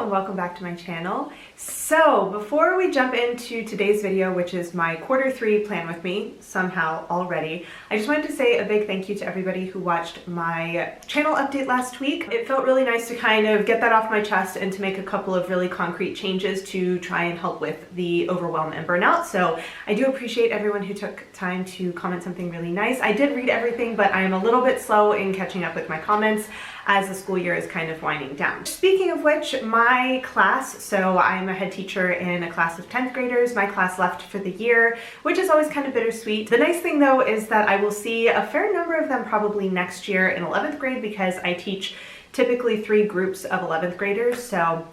and welcome back to my channel. So before we jump into today's video, which is my Q3 plan with me, somehow already, I just wanted to say a big thank you to everybody who watched my channel update last week. It felt really nice to kind of get that off my chest and to make a couple of really concrete changes to try and help with the overwhelm and burnout. So I do appreciate everyone who took time to comment something really nice. I did read everything, but I am a little bit slow in catching up with my comments as the school year is kind of winding down. Speaking of which, my class, so I'm a head teacher in a class of 10th graders. My class left for the year, which is always kind of bittersweet. The nice thing though is that I will see a fair number of them probably next year in 11th grade because I teach typically 3 groups of 11th graders. So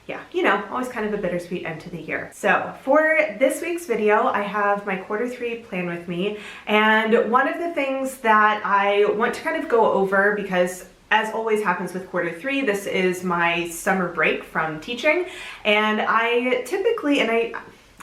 yeah, you know, always kind of a bittersweet end to the year. So for this week's video, I have my Q3 plan with me. And one of the things that I want to kind of go over, because as always happens with Q3, this is my summer break from teaching. And I typically, and I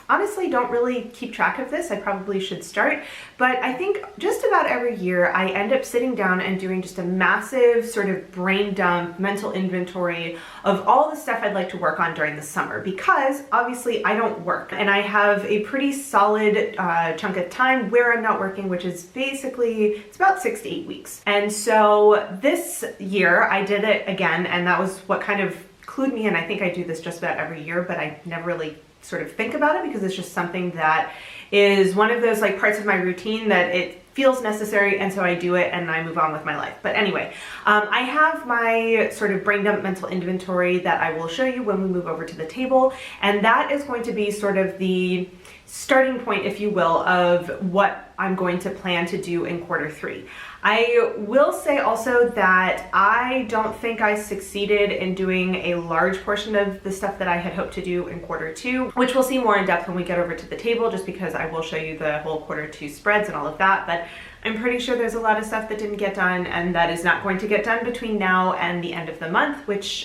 honestly don't really keep track of this, I probably should start, but I think just about every year I end up sitting down and doing just a massive sort of brain dump, mental inventory of all the stuff I'd like to work on during the summer, because obviously I don't work and I have a pretty solid chunk of time where I'm not working, which is basically, it's about 6 to 8 weeks. And so this year I did it again, and that was what kind of clued me in. I think I do this just about every year, but I never really sort of think about it because it's just something that is one of those like parts of my routine that it feels necessary, and so I do it and I move on with my life. But anyway, I have my sort of brain dump mental inventory that I will show you when we move over to the table, and that is going to be sort of the starting point, if you will, of what I'm going to plan to do in Q3. I will say also that I don't think I succeeded in doing a large portion of the stuff that I had hoped to do in Q2, which we'll see more in depth when we get over to the table, just because I will show you the whole Q2 spreads and all of that. But I'm pretty sure there's a lot of stuff that didn't get done and that is not going to get done between now and the end of the month, which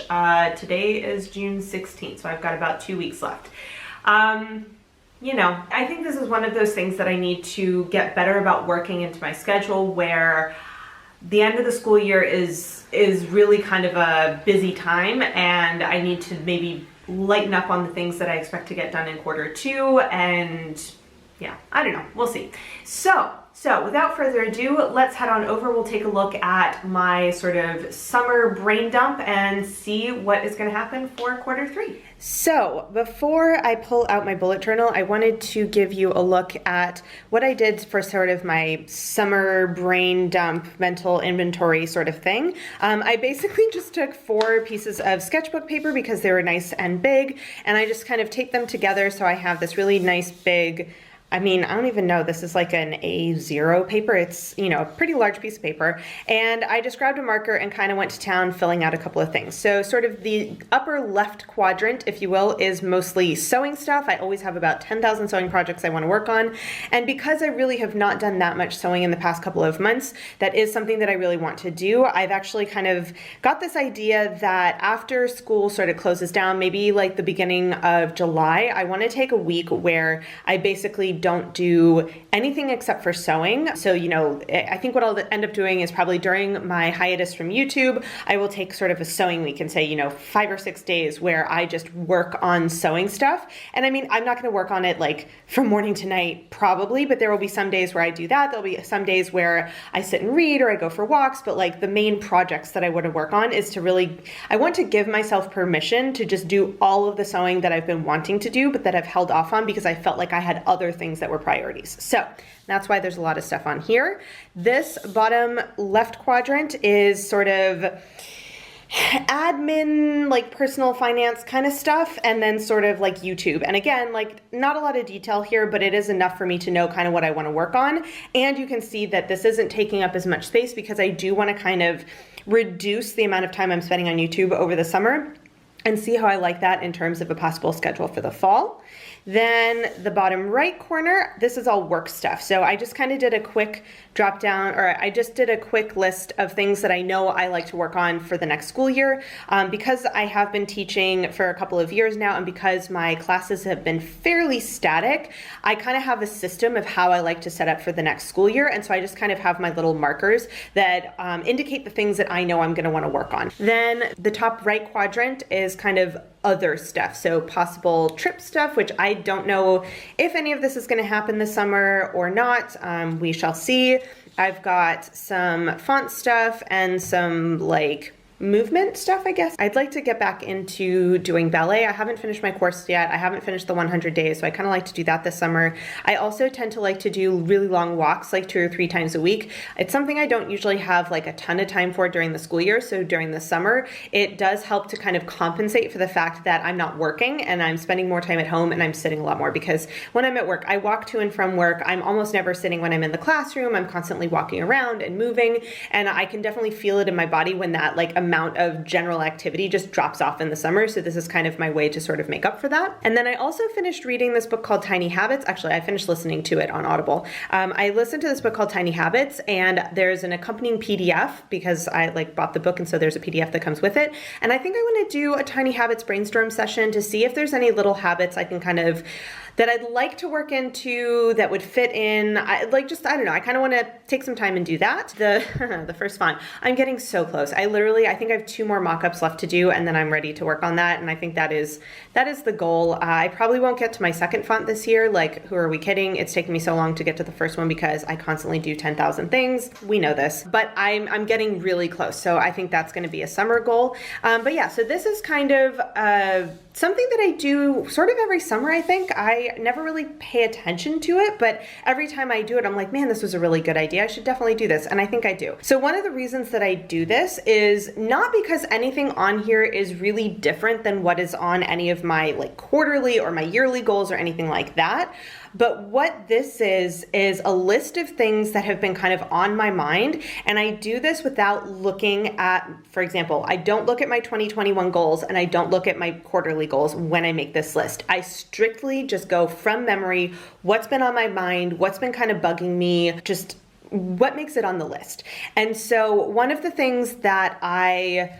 today is June 16th, so I've got about 2 weeks left. You know, I think this is one of those things that I need to get better about working into my schedule, where the end of the school year is really kind of a busy time, and I need to maybe lighten up on the things that I expect to get done in Q2, and yeah, I don't know, we'll see. So without further ado, let's head on over. We'll take a look at my sort of summer brain dump and see what is going to happen for Q3. So before I pull out my bullet journal, I wanted to give you a look at what I did for sort of my summer brain dump mental inventory sort of thing. I basically just took 4 pieces of sketchbook paper because they were nice and big, and I just kind of taped them together so I have this really nice big, I mean, I don't even know, this is like an A0 paper. It's, you know, a pretty large piece of paper. And I just grabbed a marker and kind of went to town filling out a couple of things. So sort of the upper left quadrant, if you will, is mostly sewing stuff. I always have about 10,000 sewing projects I want to work on. And because I really have not done that much sewing in the past couple of months, that is something that I really want to do. I've actually kind of got this idea that after school sort of closes down, maybe like the beginning of July, I want to take a week where I basically don't do anything except for sewing. So, you know, I think what I'll end up doing is probably during my hiatus from YouTube, I will take sort of a sewing week and say, you know, 5 or 6 days where I just work on sewing stuff. And I mean, I'm not going to work on it like from morning to night probably, but there will be some days where I do that. There'll be some days where I sit and read or I go for walks, but like the main projects that I want to work on is to really, I want to give myself permission to just do all of the sewing that I've been wanting to do, but that I've held off on because I felt like I had other things that were priorities. So that's why there's a lot of stuff on here. This bottom left quadrant is sort of admin, like personal finance kind of stuff, and then sort of like YouTube. And again, like not a lot of detail here, but it is enough for me to know kind of what I want to work on. And you can see that this isn't taking up as much space because I do want to kind of reduce the amount of time I'm spending on YouTube over the summer and see how I like that in terms of a possible schedule for the fall. Then the bottom right corner, this is all work stuff. So I just kind of did a quick drop down, or I just did a quick list of things that I know I like to work on for the next school year. Because I have been teaching for a couple of years now, and because my classes have been fairly static, I kind of have a system of how I like to set up for the next school year. And so I just kind of have my little markers that indicate the things that I know I'm going to want to work on. Then the top right quadrant is kind of other stuff. So possible trip stuff, which I don't know if any of this is going to happen this summer or not. We shall see. I've got some font stuff and some like movement stuff, I guess. I'd like to get back into doing ballet. I haven't finished my course yet. I haven't finished the 100 days, so I kind of like to do that this summer. I also tend to like to do really long walks, like 2 or 3 times a week. It's something I don't usually have like a ton of time for during the school year, so during the summer, it does help to kind of compensate for the fact that I'm not working and I'm spending more time at home and I'm sitting a lot more, because when I'm at work, I walk to and from work. I'm almost never sitting when I'm in the classroom. I'm constantly walking around and moving, and I can definitely feel it in my body when that like amount of general activity just drops off in the summer. So this is kind of my way to sort of make up for that. And then I also finished reading this book called Tiny Habits. Actually, I finished listening to it on Audible. I listened to this book called Tiny Habits, and there's an accompanying PDF because I like bought the book, and so there's a PDF that comes with it. And I think I want to do a Tiny Habits brainstorm session to see if there's any little habits I can kind of that I'd like to work into that would fit in. I don't know. I kind of want to take some time and do that. The first font, I'm getting so close. I think I have 2 more mock-ups left to do, and then I'm ready to work on that. And I think that is the goal. I probably won't get to my second font this year. Like, who are we kidding? It's taken me so long to get to the first one because I constantly do 10,000 things. We know this, but I'm getting really close. So I think that's going to be a summer goal. But yeah, so this is kind of something that I do sort of every summer, I think. I never really pay attention to it, but every time I do it, I'm like, man, this was a really good idea. I should definitely do this. And I think I do. So one of the reasons that I do this is not because anything on here is really different than what is on any of my like quarterly or my yearly goals or anything like that. But what this is a list of things that have been kind of on my mind. And I do this without looking at, for example, I don't look at my 2021 goals and I don't look at my quarterly goals when I make this list. I strictly just go from memory, what's been on my mind, what's been kind of bugging me, just what makes it on the list. And so one of the things that I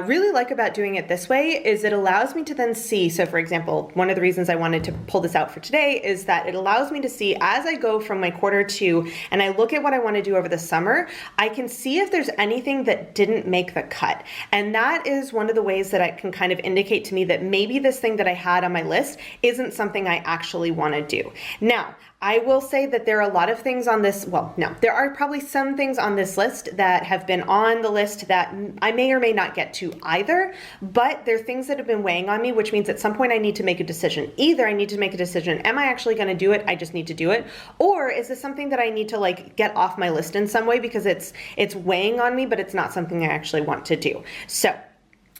really like about doing it this way is it allows me to then see, so for example, one of the reasons I wanted to pull this out for today is that it allows me to see as I go from my quarter 2 and I look at what I want to do over the summer, I can see if there's anything that didn't make the cut. And that is one of the ways that I can kind of indicate to me that maybe this thing that I had on my list isn't something I actually want to do. Now, I will say that there are a lot of things on this, well, no, there are probably some things on this list that have been on the list that I may or may not get to either, but they're things that have been weighing on me, which means at some point I need to make a decision. Either I need to make a decision, am I actually gonna do it? I just need to do it. Or is this something that I need to like get off my list in some way because it's weighing on me, but it's not something I actually want to do. So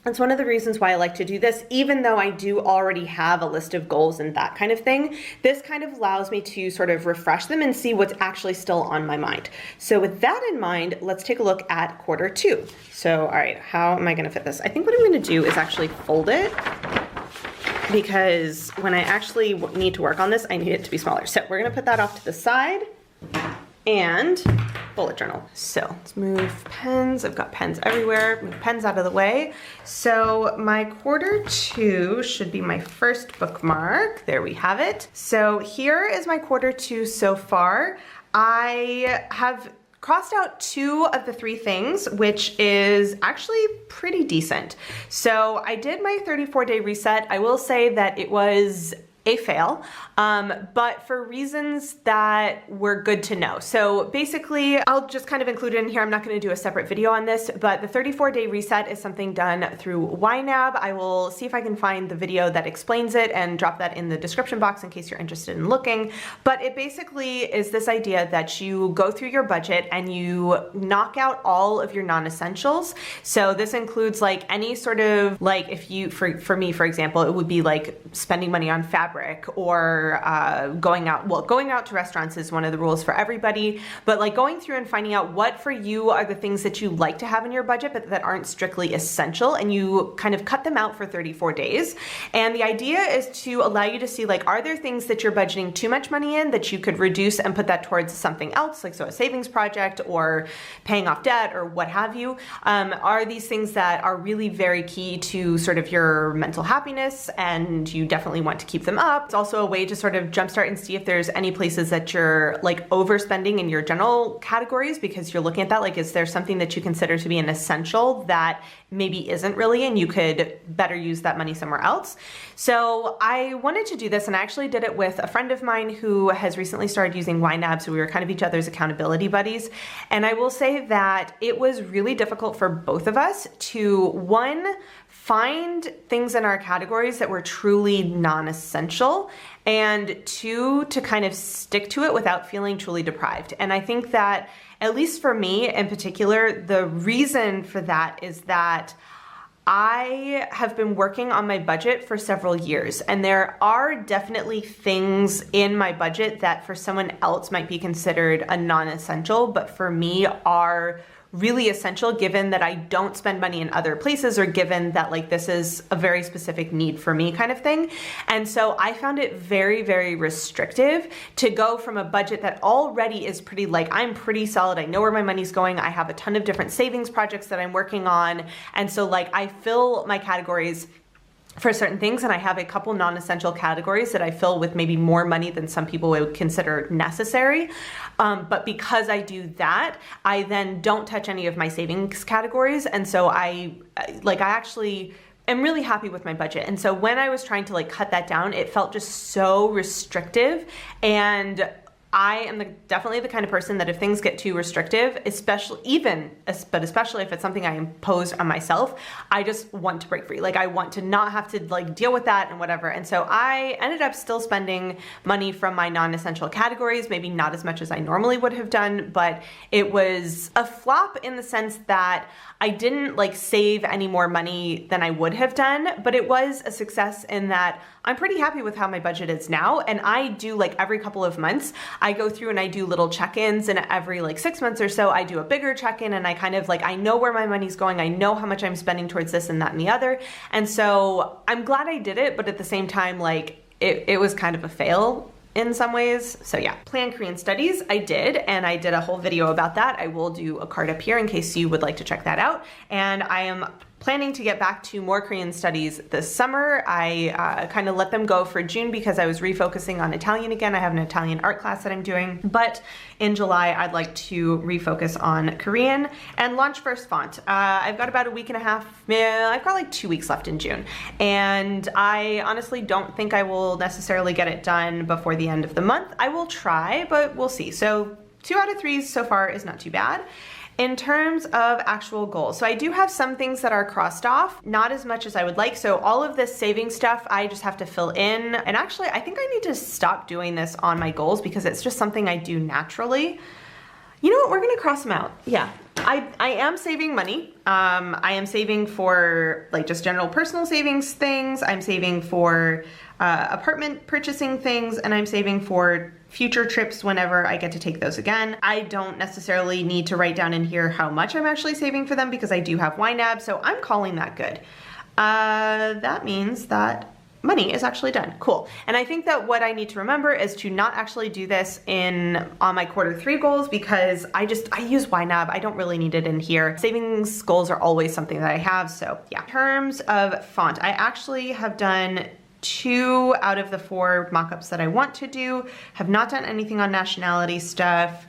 that's one of the reasons why I like to do this, even though I do already have a list of goals and that kind of thing. This kind of allows me to sort of refresh them and see what's actually still on my mind. So with that in mind, let's take a look at quarter 2. So, all right, how am I gonna fit this? I think what I'm gonna do is actually fold it, because when I actually need to work on this, I need it to be smaller. So we're gonna put that off to the side and bullet journal. So let's move pens. I've got pens everywhere. Move pens out of the way. So my quarter 2 should be my first bookmark. There we have it. So here is my quarter 2 so far. I have crossed out 2 of the 3 things, which is actually pretty decent. So I did my 34-day reset. I will say that it was a fail, but for reasons that were good to know. So basically, I'll just kind of include it in here. I'm not going to do a separate video on this, but the 34-day reset is something done through YNAB. I will see if I can find the video that explains it and drop that in the description box in case you're interested in looking. But it basically is this idea that you go through your budget and you knock out all of your non-essentials. So this includes like any sort of like, if you, for me, for example, it would be like spending money on fabric or going out to restaurants is one of the rules for everybody, but like going through and finding out what for you are the things that you like to have in your budget but that aren't strictly essential, and you kind of cut them out for 34 days. And the idea is to allow you to see, like, are there things that you're budgeting too much money in that you could reduce and put that towards something else, like so a savings project or paying off debt or what have you. Are these things that are really very key to sort of your mental happiness and you definitely want to keep them up. It's also a way to sort of jumpstart and see if there's any places that you're like overspending in your general categories, because you're looking at that, like, is there something that you consider to be an essential that maybe isn't really, and you could better use that money somewhere else. So I wanted to do this, and I actually did it with a friend of mine who has recently started using YNAB, so we were kind of each other's accountability buddies. And I will say that it was really difficult for both of us to, one, find things in our categories that were truly non-essential, and two, to kind of stick to it without feeling truly deprived. And I think that, at least for me in particular, the reason for that is that I have been working on my budget for several years, and there are definitely things in my budget that for someone else might be considered a non-essential, but for me are really essential, given that I don't spend money in other places, or given that like this is a very specific need for me kind of thing. And so I found it very, very restrictive to go from a budget that already is pretty, like, I'm pretty solid, I know where my money's going, I have a ton of different savings projects that I'm working on, and so like I fill my categories for certain things, and I have a couple non-essential categories that I fill with maybe more money than some people would consider necessary. But because I do that, I then don't touch any of my savings categories, and so I actually am really happy with my budget. And so when I was trying to like cut that down, it felt just so restrictive, and I am definitely the kind of person that if things get too restrictive, especially if it's something I impose on myself, I just want to break free. Like, I want to not have to like deal with that and whatever. And so I ended up still spending money from my non-essential categories, maybe not as much as I normally would have done, but it was a flop in the sense that I didn't like save any more money than I would have done, but it was a success in that I'm pretty happy with how my budget is now. And I do, like, every couple of months, I go through and I do little check-ins, and every like 6 months or so, I do a bigger check-in, and I kind of like, I know where my money's going, I know how much I'm spending towards this and that and the other. And so I'm glad I did it, but at the same time, like, it was kind of a fail in some ways. So yeah, plan Korean studies, I did, and I did a whole video about that. I will do a card up here in case you would like to check that out. And I am planning to get back to more Korean studies this summer. I kind of let them go for June because I was refocusing on Italian again. I have an Italian art class that I'm doing, but in July I'd like to refocus on Korean and launch first font. I've got about a week and a half, I've got like 2 weeks left in June, and I honestly don't think I will necessarily get it done before the end of the month. I will try, but we'll see. So 2 out of 3 so far is not too bad. In terms of actual goals, so I do have some things that are crossed off, not as much as I would like. So all of this saving stuff, I just have to fill in. And actually, I think I need to stop doing this on my goals because it's just something I do naturally. You know what, we're gonna cross them out. Yeah, I am saving money. I am saving for like just general personal savings things. I'm saving for apartment purchasing things, and I'm saving for future trips whenever I get to take those again. I don't necessarily need to write down in here how much I'm actually saving for them because I do have YNAB, so I'm calling that good. That means that money is actually done. Cool. And I think that what I need to remember is to not actually do this on my Q3 goals because I use YNAB. I don't really need it in here. Savings goals are always something that I have, so yeah. In terms of font, I actually have done 2 out of the 4 mock-ups that I want to do. Have not done anything on nationality stuff.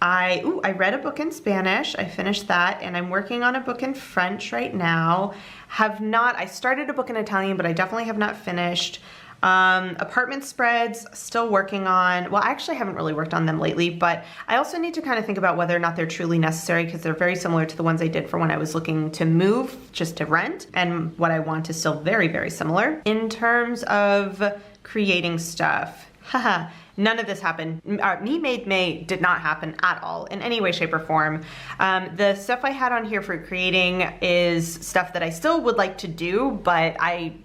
I read a book in Spanish. I finished that, and I'm working on a book in French right now. I started a book in Italian, but I definitely have not finished. Apartment spreads, still working on. Well, I actually haven't really worked on them lately, but I also need to kind of think about whether or not they're truly necessary because they're very similar to the ones I did for when I was looking to move just to rent, and what I want is still very, very similar. In terms of creating stuff, haha, none of this happened. Me Made May did not happen at all in any way, shape, or form. The stuff I had on here for creating is stuff that I still would like to do, but I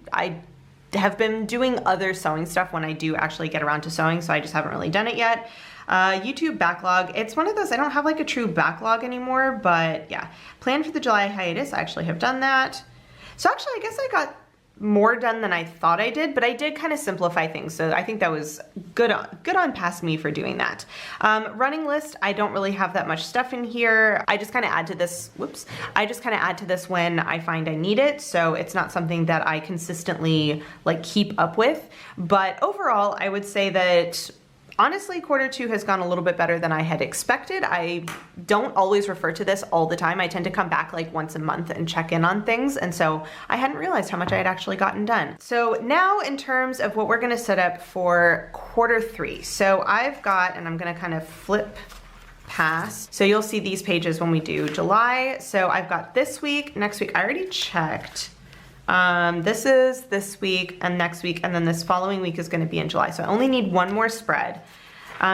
have been doing other sewing stuff when I do actually get around to sewing, so I just haven't really done it yet. YouTube backlog, it's one of those, I don't have like a true backlog anymore, but yeah. Plan for the July hiatus, I actually have done that. So actually, I guess I got more done than I thought I did, but I did kind of simplify things, so I think that was good on past me for doing that. Running list, I don't really have that much stuff in here. I just kind of add to this, I just kind of add to this when I find I need it, so it's not something that I consistently like keep up with. But overall, I would say that honestly, Q2 has gone a little bit better than I had expected. I don't always refer to this all the time. I tend to come back like once a month and check in on things, and so I hadn't realized how much I had actually gotten done. So now in terms of what we're gonna set up for Q3. So I've got, and I'm gonna kind of flip past, so you'll see these pages when we do July. So I've got this week, next week, I already checked. This is this week and next week, and then this following week is going to be in July. So I only need one more spread.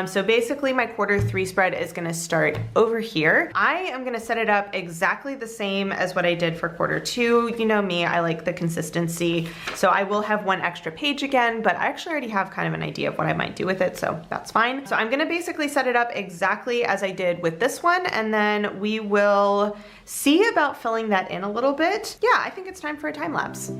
So basically my Q3 spread is going to start over here. I am going to set it up exactly the same as what I did for Q2. You know me, I like the consistency. So I will have one extra page again, but I actually already have kind of an idea of what I might do with it, so that's fine. So I'm going to basically set it up exactly as I did with this one, and then we will see about filling that in a little bit. Yeah, I think it's time for a time lapse.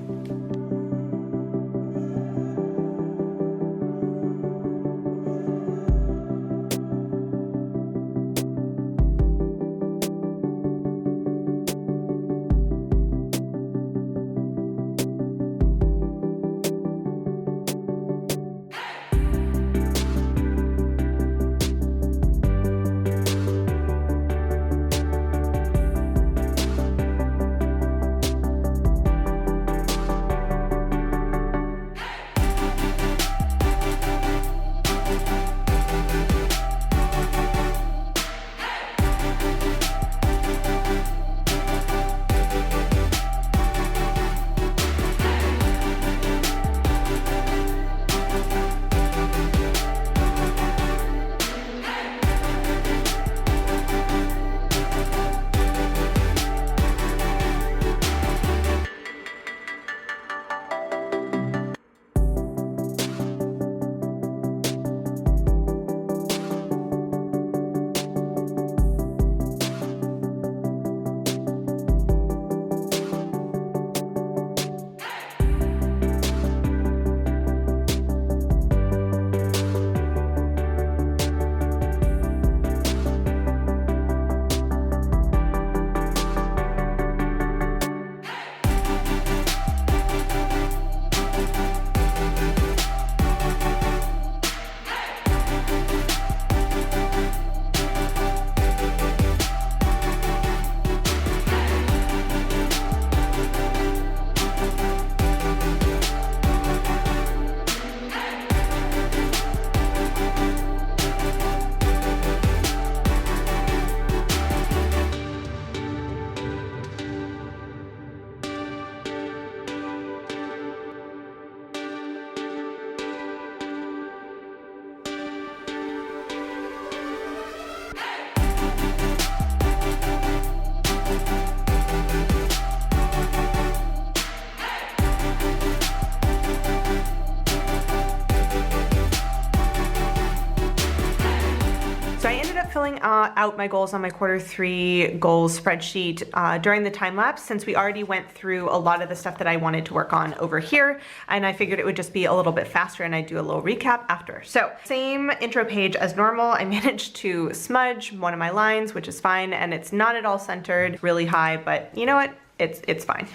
Filling out my goals on my Q3 goals spreadsheet during the time lapse, since we already went through a lot of the stuff that I wanted to work on over here, and I figured it would just be a little bit faster and I'd do a little recap after. So same intro page as normal. I managed to smudge one of my lines, which is fine, and it's not at all centered really high, but you know what? It's fine.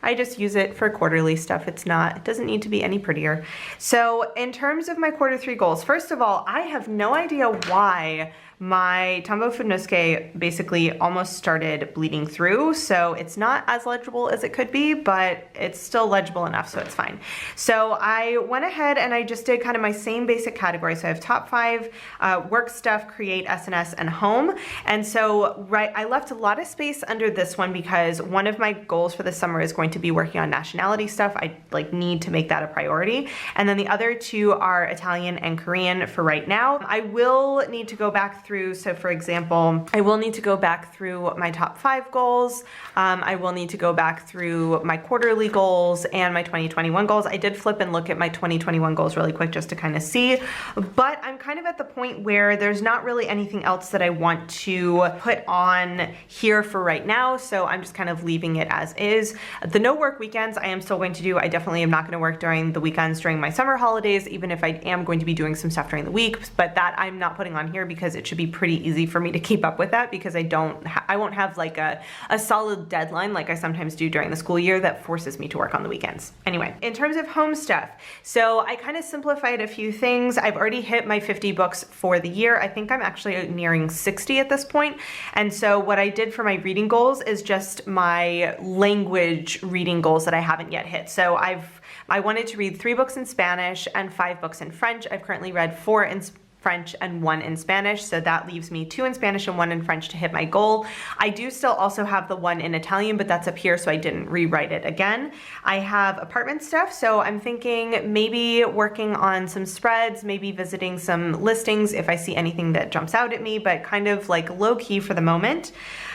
I just use it for quarterly stuff. It doesn't need to be any prettier. So in terms of my Q3 goals, first of all, I have no idea why my TOMBOW FUDENOSUKE basically almost started bleeding through, so it's not as legible as it could be, but it's still legible enough, so it's fine. So I went ahead and I just did kind of my same basic categories. So I have top 5, work stuff, create, SNS, and home. And so I left a lot of space under this one because one of my goals for the summer is going to be working on nationality stuff. I need to make that a priority. And then the other 2 are Italian and Korean for right now. I will need to go back through, so for example, I will need to go back through my top 5 goals. I will need to go back through my quarterly goals and my 2021 goals. I did flip and look at my 2021 goals really quick just to kind of see, but I'm kind of at the point where there's not really anything else that I want to put on here for right now, so I'm just kind of leaving it as is. The no work weekends I am still going to do. I definitely am not going to work during the weekends during my summer holidays, even if I am going to be doing some stuff during the week, but that I'm not putting on here because it should be pretty easy for me to keep up with that, because I won't have like a solid deadline like I sometimes do during the school year that forces me to work on the weekends. Anyway, in terms of home stuff, so I kind of simplified a few things. I've already hit my 50 books for the year. I think I'm actually nearing 60 at this point. And so what I did for my reading goals is just my language reading goals that I haven't yet hit. So I wanted to read 3 books in Spanish and 5 books in French. I've currently read 4 in French and 1 in Spanish, so that leaves me 2 in Spanish and 1 in French to hit my goal. I do still also have the 1 in Italian, but that's up here, so I didn't rewrite it again. I have apartment stuff, so I'm thinking maybe working on some spreads, maybe visiting some listings if I see anything that jumps out at me, but kind of like low key for the moment.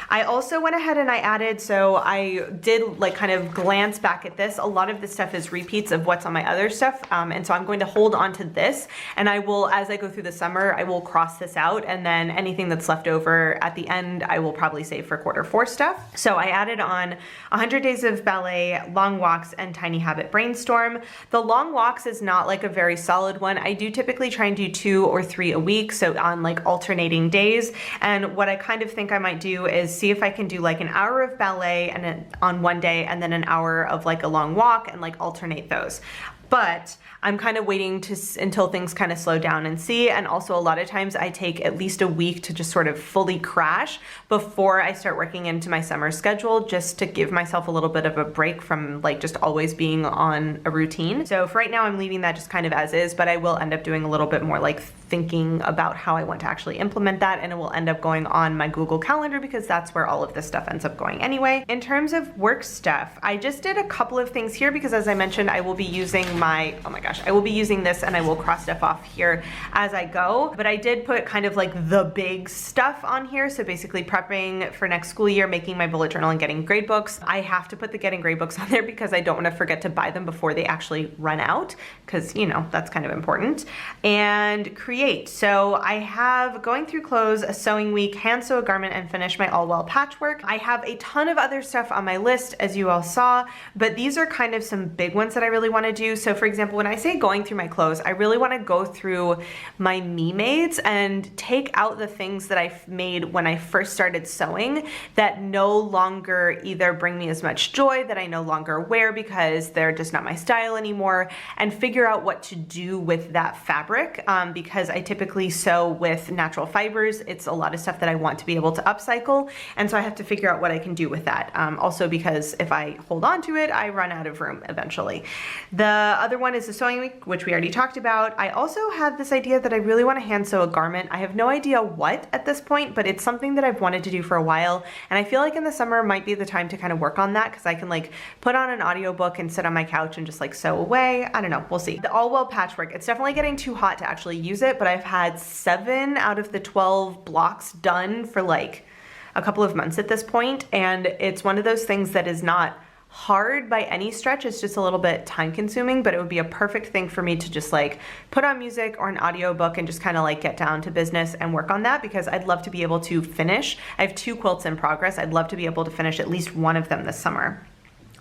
I also went ahead and I added, so I did like kind of glance back at this. A lot of this stuff is repeats of what's on my other stuff. And so I'm going to hold on to this, and I will, as I go through the summer, I will cross this out, and then anything that's left over at the end, I will probably save for Q4 stuff. So I added on 100 Days of Ballet, Long Walks, and Tiny Habit Brainstorm. The Long Walks is not like a very solid one. I do typically try and do 2 or 3 a week, so on like alternating days. And what I kind of think I might do is see if I can do like an hour of ballet and on one day, and then an hour of like a long walk, and like alternate those. But I'm kind of waiting until things kind of slow down and see. And also a lot of times I take at least a week to just sort of fully crash before I start working into my summer schedule, just to give myself a little bit of a break from like just always being on a routine. So for right now, I'm leaving that just kind of as is, but I will end up doing a little bit more like thinking about how I want to actually implement that, and it will end up going on my Google Calendar because that's where all of this stuff ends up going anyway. In terms of work stuff, I just did a couple of things here because, as I mentioned, I will be using I will be using this, and I will cross stuff off here as I go, but I did put kind of like the big stuff on here. So basically prepping for next school year, making my bullet journal, and getting grade books. I have to put the getting grade books on there because I don't want to forget to buy them before they actually run out, because you know, that's kind of important. And create. So I have going through clothes, a sewing week, hand sew a garment, and finish my all well patchwork. I have a ton of other stuff on my list, as you all saw, but these are kind of some big ones that I really want to do. So for example, when I say going through my clothes, I really want to go through my me-mades and take out the things that I made when I first started sewing that no longer either bring me as much joy, that I no longer wear because they're just not my style anymore, and figure out what to do with that fabric, because I typically sew with natural fibers. It's a lot of stuff that I want to be able to upcycle, and so I have to figure out what I can do with that. Also because if I hold on to it, I run out of room eventually. The other one is the sewing week, which we already talked about. I also had this idea that I really want to hand sew a garment. I have no idea what at this point, but it's something that I've wanted to do for a while, and I feel like in the summer might be the time to kind of work on that, because I can like put on an audiobook and sit on my couch and just like sew away. I don't know, we'll see. The all well patchwork, it's definitely getting too hot to actually use it, but I've had 7 out of the 12 blocks done for like a couple of months at this point, and it's one of those things that is not hard by any stretch. It's just a little bit time consuming, but it would be a perfect thing for me to just like put on music or an audiobook and just kind of like get down to business and work on that, because I'd love to be able to finish. I have 2 quilts in progress. I'd love to be able to finish at least one of them this summer.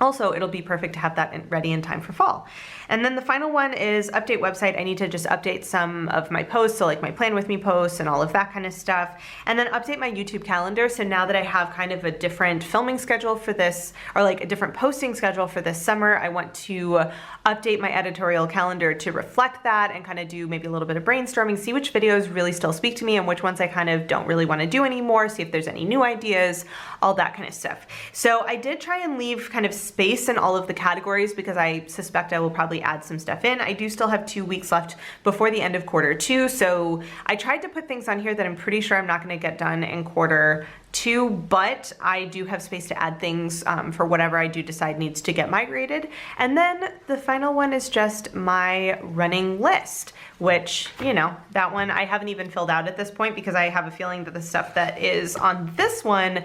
Also, it'll be perfect to have that ready in time for fall. And then the final one is update website. I need to just update some of my posts, so like my plan with me posts and all of that kind of stuff. And then update my YouTube calendar. So now that I have kind of a different filming schedule for this, or like a different posting schedule for this summer, I want to update my editorial calendar to reflect that, and kind of do maybe a little bit of brainstorming, see which videos really still speak to me and which ones I kind of don't really want to do anymore, see if there's any new ideas, all that kind of stuff. So I did try and leave kind of space in all of the categories, because I suspect I will probably add some stuff in. I do still have 2 weeks left before the end of Q2, so I tried to put things on here that I'm pretty sure I'm not going to get done in Q2, but I do have space to add things for whatever I do decide needs to get migrated. And then the final one is just my running list, which, you know, that one I haven't even filled out at this point, because I have a feeling that the stuff that is on this one,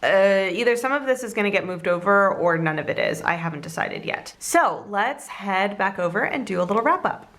either some of this is going to get moved over or none of it is. I haven't decided yet. So let's head back over and do a little wrap up.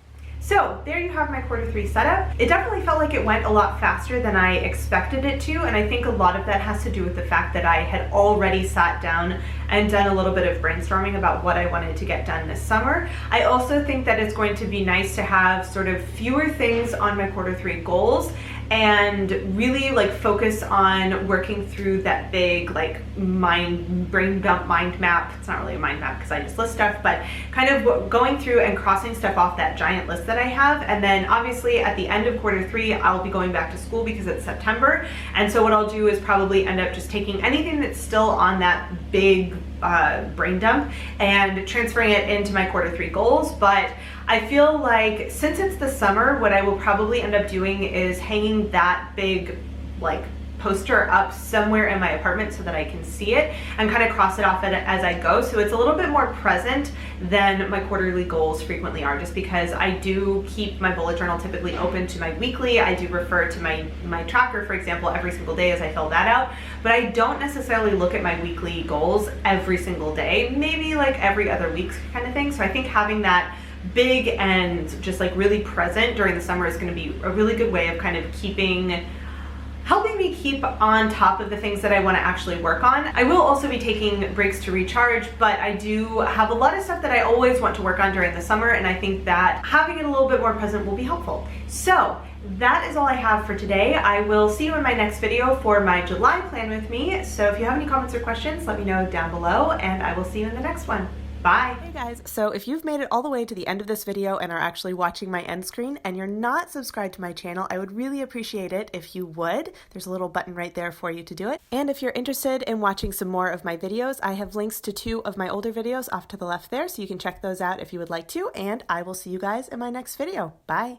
So there you have my Q3 setup. It definitely felt like it went a lot faster than I expected it to, and I think a lot of that has to do with the fact that I had already sat down and done a little bit of brainstorming about what I wanted to get done this summer. I also think that it's going to be nice to have sort of fewer things on my Q3 goals and really like focus on working through that big like brain dump mind map. It's not really a mind map because I just list stuff, but kind of going through and crossing stuff off that giant list that I have. And then obviously at the end of Q3, I'll be going back to school because it's September. And so what I'll do is probably end up just taking anything that's still on that big brain dump and transferring it into my Q3 goals. But I feel like since it's the summer, what I will probably end up doing is hanging that big like poster up somewhere in my apartment so that I can see it and kind of cross it off as I go. So it's a little bit more present than my quarterly goals frequently are, just because I do keep my bullet journal typically open to my weekly. I do refer to my tracker, for example, every single day as I fill that out, but I don't necessarily look at my weekly goals every single day, maybe like every other week kind of thing. So I think having that big and just like really present during the summer is going to be a really good way of kind of helping me keep on top of the things that I want to actually work on. I will also be taking breaks to recharge, but I do have a lot of stuff that I always want to work on during the summer, and I think that having it a little bit more present will be helpful. So that is all I have for today. I will see you in my next video for my July plan with me. So if you have any comments or questions, let me know down below, and I will see you in the next one. Bye. Hey guys, so if you've made it all the way to the end of this video and are actually watching my end screen and you're not subscribed to my channel, I would really appreciate it if you would. There's a little button right there for you to do it. And if you're interested in watching some more of my videos, I have links to 2 of my older videos off to the left there, so you can check those out if you would like to, and I will see you guys in my next video. Bye.